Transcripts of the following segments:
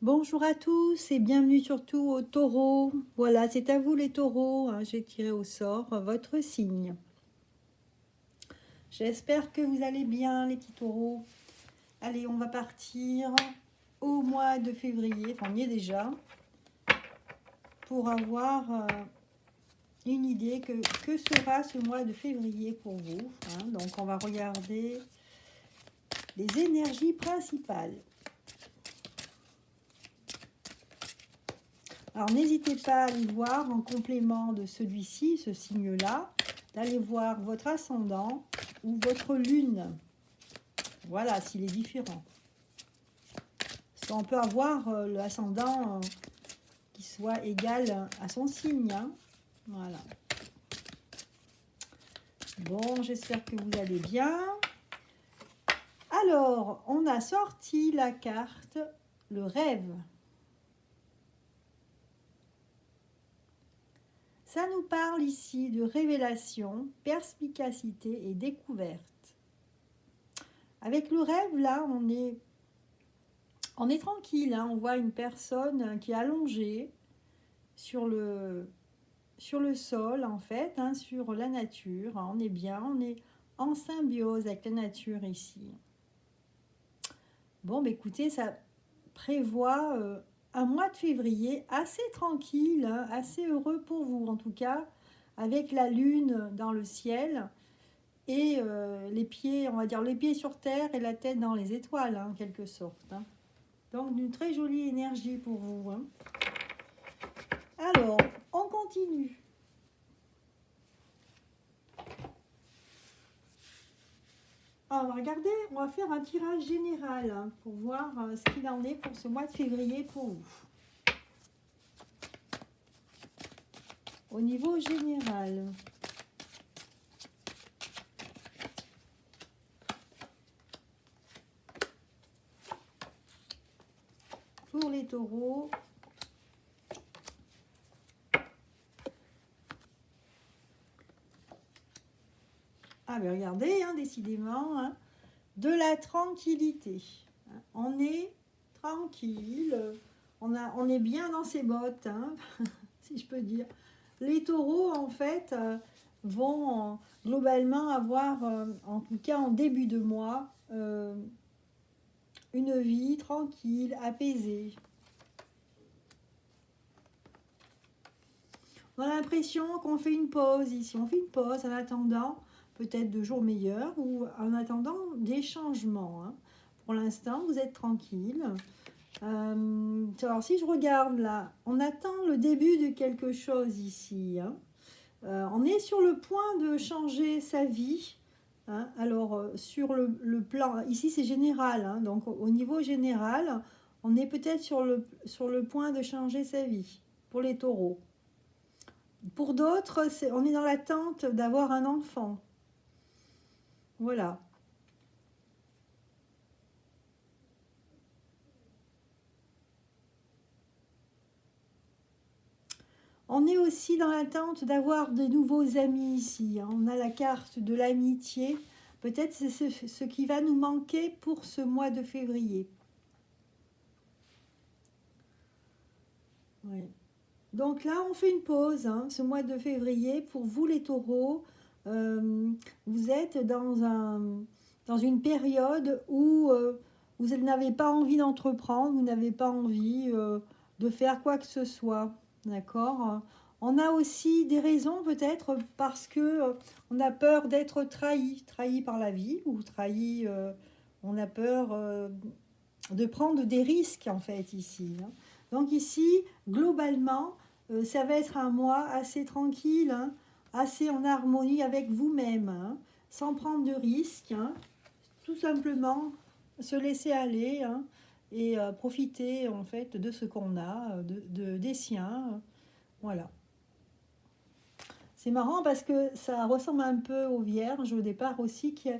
Bonjour à tous et bienvenue surtout aux taureaux. Voilà, c'est à vous les taureaux, hein. J'ai tiré au sort votre signe. J'espère que vous allez bien les petits taureaux. Allez, on va partir au mois de février, enfin on y est déjà, pour avoir une idée que sera ce mois de février pour vous, hein. Donc on va regarder les énergies principales. Alors n'hésitez pas à aller voir en complément de celui-ci, ce signe-là, d'aller voir votre ascendant ou votre lune. Voilà, s'il est différent. Parce qu'on peut avoir l'ascendant qui soit égal à son signe, hein. Voilà. Bon, j'espère que vous allez bien. Alors, on a sorti la carte, le rêve. Ça nous parle ici de révélation, perspicacité et découverte. Avec le rêve, là, on est tranquille, hein. On voit une personne qui est allongée sur le sol, en fait, hein, sur la nature. On est bien, on est en symbiose avec la nature ici. Bon, bah, écoutez, ça prévoit un mois de février assez tranquille, hein, assez heureux pour vous, en tout cas, avec la lune dans le ciel et les pieds, on va dire les pieds sur terre et la tête dans les étoiles, hein, en quelque sorte, hein. Donc, une très jolie énergie pour vous, hein. Alors, on continue. Alors, on va regarder, on va faire un tirage général, hein, pour voir ce qu'il en est pour ce mois de février pour vous. Au niveau général. Pour les taureaux. Ah ben regardez, hein, décidément, hein, de la tranquillité. On est tranquille, on est bien dans ses bottes, hein, si je peux dire. Les taureaux, en fait, vont globalement avoir, en tout cas en début de mois, une vie tranquille, apaisée. On a l'impression qu'on fait une pause ici. On fait une pause en attendant peut-être de jours meilleurs ou en attendant des changements, hein. Pour l'instant, vous êtes tranquille. Alors, si je regarde là, on attend le début de quelque chose ici, hein. On est sur le point de changer sa vie, hein. Alors, sur le plan, ici c'est général, hein, donc au niveau général, on est peut-être sur le point de changer sa vie pour les taureaux. Pour d'autres, on est dans l'attente d'avoir un enfant. Voilà. On est aussi dans l'attente d'avoir de nouveaux amis ici, hein. On a la carte de l'amitié. Peut-être c'est ce qui va nous manquer pour ce mois de février. Ouais. Donc là, on fait une pause, hein, ce mois de février. Pour vous les taureaux, vous êtes dans une période où vous n'avez pas envie d'entreprendre, vous n'avez pas envie de faire quoi que ce soit. D'accord? On a aussi des raisons peut-être parce que on a peur d'être trahi par la vie ou trahi, on a peur de prendre des risques en fait ici, hein. Donc ici, globalement, ça va être un mois assez tranquille, hein, assez en harmonie avec vous-même, hein, sans prendre de risques, hein, tout simplement se laisser aller, hein, et profiter en fait de ce qu'on a, des siens, voilà. C'est marrant parce que ça ressemble un peu aux Vierges au départ aussi, qui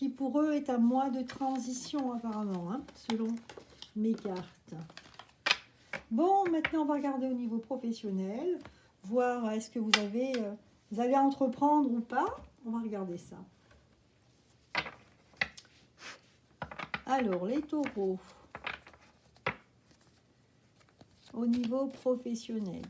pour eux est un mois de transition apparemment, hein, selon mes cartes. Bon, maintenant on va regarder au niveau professionnel, voir est-ce que vous allez entreprendre ou pas. On va regarder ça. Alors, les taureaux. au niveau professionnel.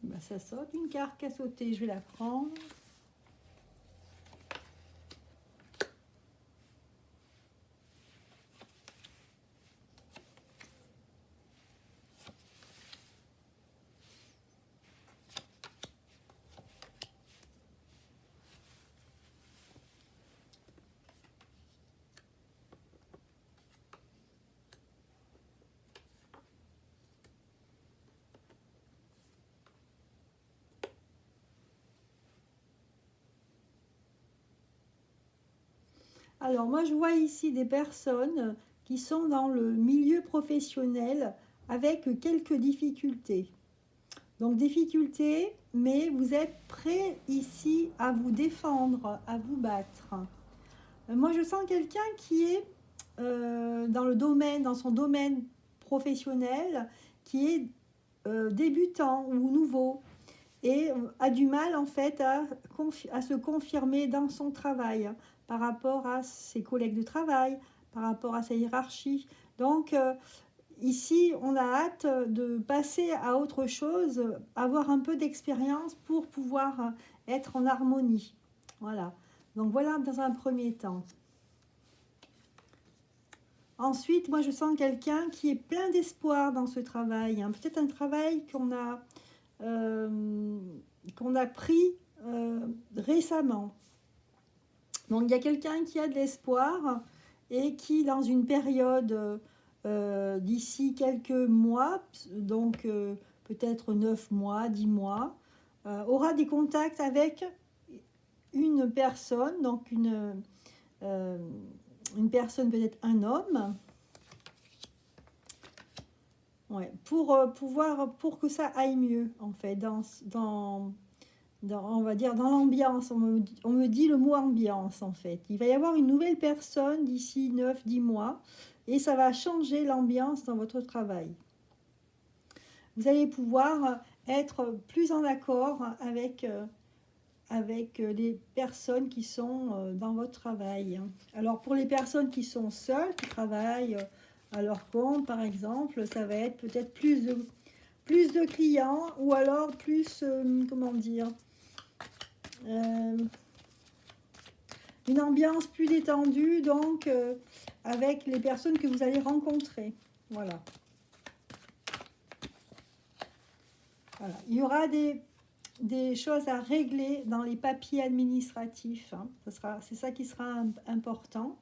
Ben, ça saute une carte à sauter, je vais la prendre. Alors, moi, je vois ici des personnes qui sont dans le milieu professionnel avec quelques difficultés. Donc, difficultés, mais vous êtes prêt ici à vous défendre, à vous battre. Moi, je sens quelqu'un qui est dans son domaine professionnel, qui est débutant ou nouveau et a du mal en fait à se confirmer dans son travail par rapport à ses collègues de travail, par rapport à sa hiérarchie. Donc ici, on a hâte de passer à autre chose, avoir un peu d'expérience pour pouvoir être en harmonie. Voilà. Donc voilà dans un premier temps. Ensuite, moi je sens quelqu'un qui est plein d'espoir dans ce travail. Hein. Peut-être un travail qu'on a pris récemment. Donc il y a quelqu'un qui a de l'espoir et qui dans une période d'ici quelques mois, donc peut-être 9 mois, 10 mois, aura des contacts avec une personne, donc une personne, peut-être un homme, ouais, pour que ça aille mieux en fait on va dire dans l'ambiance. On me dit le mot ambiance en fait. Il va y avoir une nouvelle personne d'ici 9-10 mois et ça va changer l'ambiance dans votre travail. Vous allez pouvoir être plus en accord avec les personnes qui sont dans votre travail. Alors pour les personnes qui sont seules, qui travaillent à leur compte par exemple, ça va être peut-être plus de clients ou alors plus, comment dire, une ambiance plus détendue donc avec les personnes que vous allez rencontrer. Voilà. Voilà. Il y aura des choses à régler dans les papiers administratifs. Hein. C'est ça qui sera important.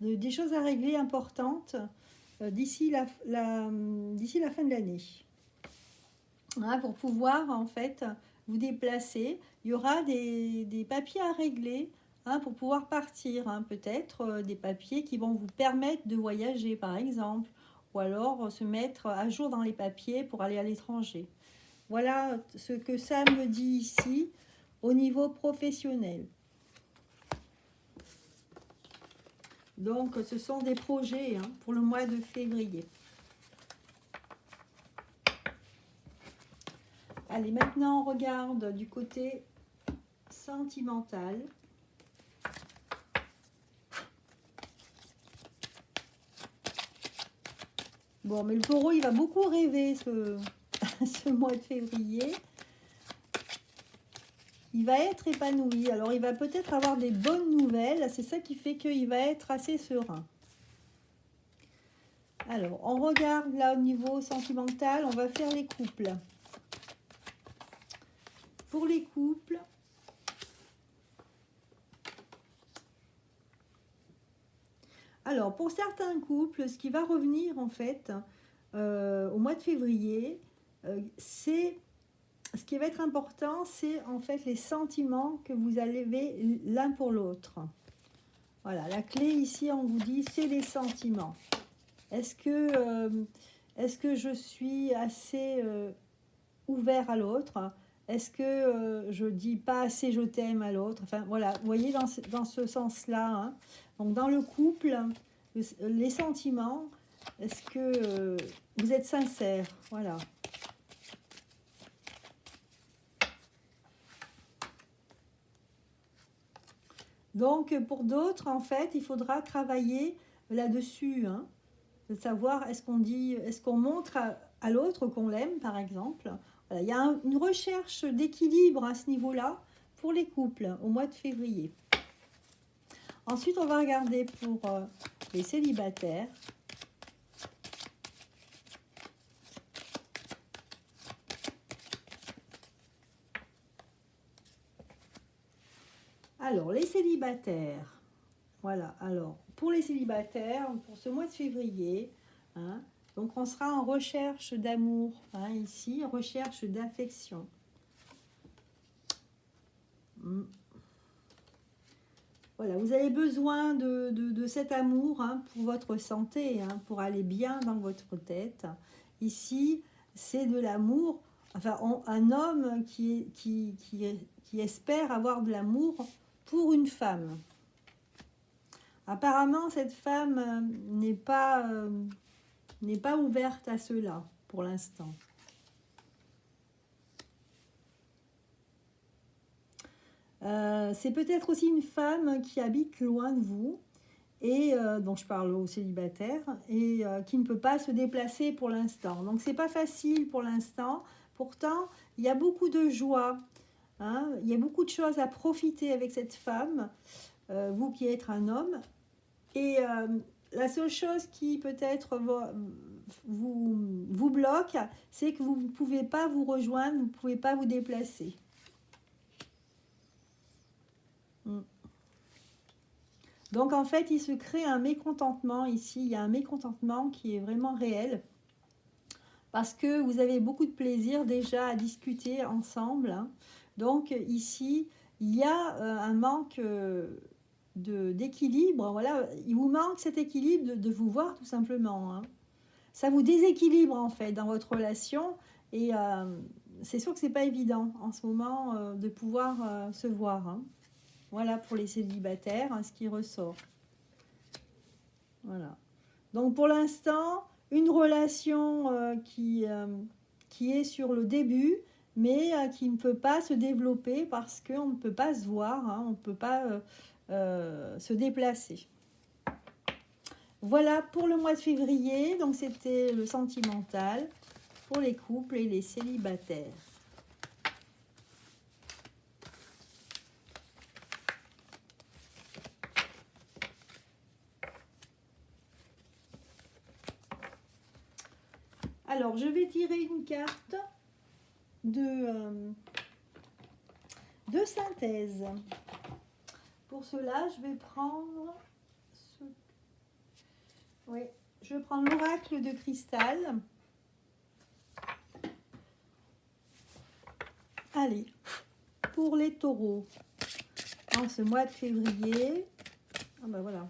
Des choses à régler importantes d'ici la fin de l'année. Hein, pour pouvoir en fait vous déplacer, il y aura des papiers à régler hein, pour pouvoir partir. Hein. Peut-être des papiers qui vont vous permettre de voyager par exemple, ou alors se mettre à jour dans les papiers pour aller à l'étranger. Voilà ce que ça me dit ici au niveau professionnel. Donc, ce sont des projets hein, pour le mois de février. Allez, maintenant, on regarde du côté sentimental. Bon, mais le taureau, il va beaucoup rêver ce mois de février. Il va être épanoui. Alors, il va peut-être avoir des bonnes nouvelles. C'est ça qui fait qu'il va être assez serein. Alors, on regarde là au niveau sentimental. On va faire les couples. Pour les couples, alors pour certains couples, ce qui va revenir en fait au mois de février, c'est ce qui va être important, c'est en fait les sentiments que vous avez l'un pour l'autre. Voilà, la clé ici, on vous dit, c'est les sentiments. Est-ce que je suis assez ouvert à l'autre? Est-ce que je dis pas assez je t'aime à l'autre? Enfin voilà, vous voyez dans ce sens-là. Hein. Donc dans le couple, les sentiments, est-ce que vous êtes sincère? Voilà. Donc, pour d'autres, en fait, il faudra travailler là-dessus, hein, de savoir est-ce qu'on montre à l'autre qu'on l'aime, par exemple. Voilà, il y a une recherche d'équilibre à ce niveau-là pour les couples au mois de février. Ensuite, on va regarder pour les célibataires. Alors, les célibataires. Voilà, alors, pour les célibataires, pour ce mois de février, hein, donc on sera en recherche d'amour, hein, ici, recherche d'affection. Voilà, vous avez besoin de cet amour, hein, pour votre santé, hein, pour aller bien dans votre tête. Ici, c'est de l'amour, enfin, un homme qui espère avoir de l'amour pour une femme. Apparemment, cette femme n'est pas ouverte à cela pour l'instant. C'est peut-être aussi une femme qui habite loin de vous, et donc je parle aux célibataires, et qui ne peut pas se déplacer pour l'instant. Donc c'est pas facile pour l'instant. Pourtant, il y a beaucoup de joie, hein, il y a beaucoup de choses à profiter avec cette femme, vous qui êtes un homme. Et la seule chose qui peut-être vous bloque, c'est que vous ne pouvez pas vous rejoindre, vous ne pouvez pas vous déplacer. Donc en fait, il se crée un mécontentement ici. Il y a un mécontentement qui est vraiment réel. Parce que vous avez beaucoup de plaisir déjà à discuter ensemble, hein. Donc ici, il y a un manque d'équilibre. Voilà, il vous manque cet équilibre de vous voir tout simplement, hein. Ça vous déséquilibre en fait dans votre relation. Et c'est sûr que c'est pas évident en ce moment de pouvoir se voir, hein. Voilà pour les célibataires, hein, ce qui ressort. Voilà. Donc pour l'instant, une relation qui est sur le début, mais qui ne peut pas se développer parce qu'on ne peut pas se voir, hein, on ne peut pas se déplacer. Voilà pour le mois de février. Donc c'était le sentimental pour les couples et les célibataires. Alors, je vais tirer une carte de synthèse. Pour cela, je vais prendre je vais prendre l'oracle de cristal. Allez, pour les taureaux, en ce mois de février. Ah ben voilà.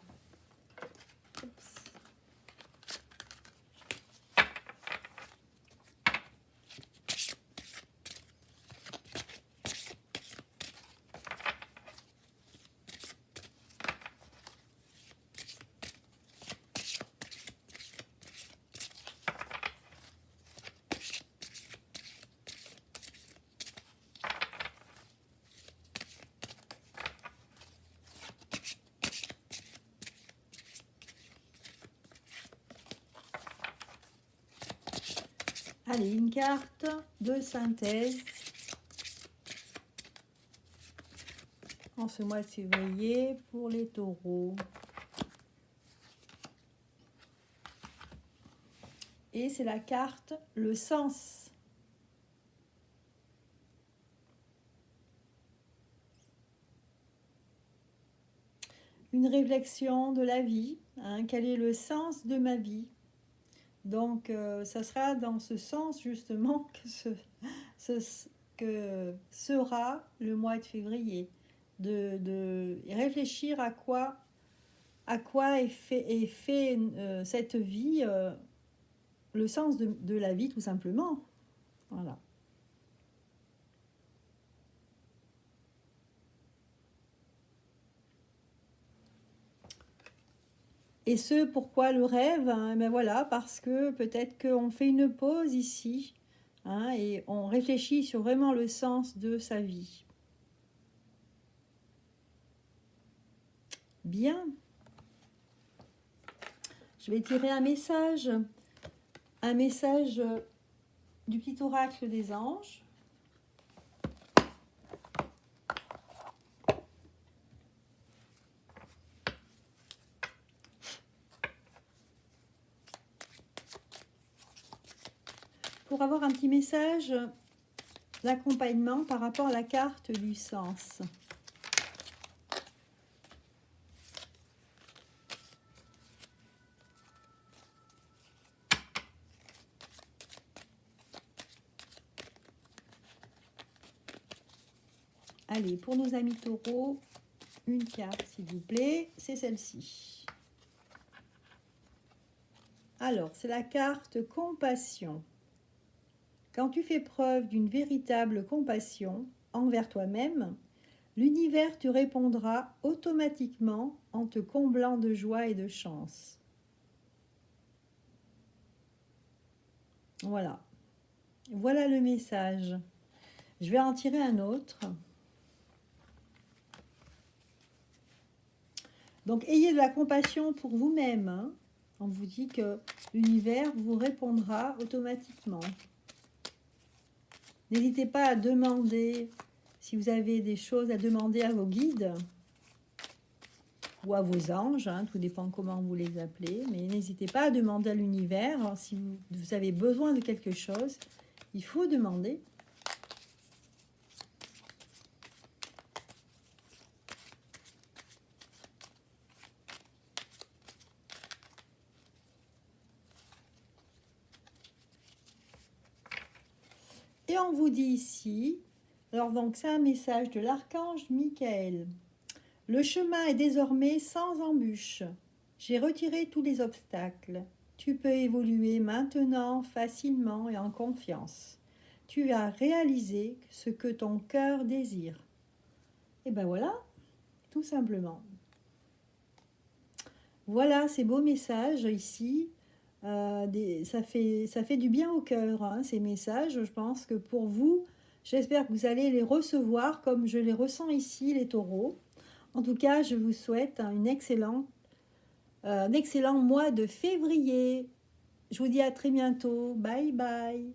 Allez, une carte de synthèse en ce mois de février pour les taureaux. Et c'est la carte le sens. Une réflexion de la vie, hein, quel est le sens de ma vie? Donc, ça sera dans ce sens justement que sera le mois de février. De réfléchir à quoi est fait cette vie, le sens de la vie tout simplement. Voilà. Et ce, pourquoi le rêve, hein, ben voilà, parce que peut-être qu'on fait une pause ici, hein, et on réfléchit sur vraiment le sens de sa vie. Bien. Je vais tirer un message du petit oracle des anges. Pour avoir un petit message d'accompagnement par rapport à la carte du sens. Allez, pour nos amis taureaux, une carte s'il vous plaît, c'est celle-ci. Alors, c'est la carte compassion. Quand tu fais preuve d'une véritable compassion envers toi-même, l'univers te répondra automatiquement en te comblant de joie et de chance. Voilà. Voilà le message. Je vais en tirer un autre. Donc, ayez de la compassion pour vous-même. Hein. On vous dit que l'univers vous répondra automatiquement. N'hésitez pas à demander, si vous avez des choses à demander à vos guides ou à vos anges, hein, tout dépend comment vous les appelez, mais n'hésitez pas à demander à l'univers. Si vous avez besoin de quelque chose, il faut demander. Et on vous dit ici, alors donc c'est un message de l'archange Michael. Le chemin est désormais sans embûche. J'ai retiré tous les obstacles. Tu peux évoluer maintenant facilement et en confiance. Tu vas réaliser ce que ton cœur désire. Et ben voilà, tout simplement. Voilà ces beaux messages ici. Ça fait du bien au cœur, hein, ces messages. Je pense que pour vous, j'espère que vous allez les recevoir comme je les ressens ici, les taureaux. En tout cas, je vous souhaite un excellent mois de février. Je vous dis à très bientôt. Bye bye.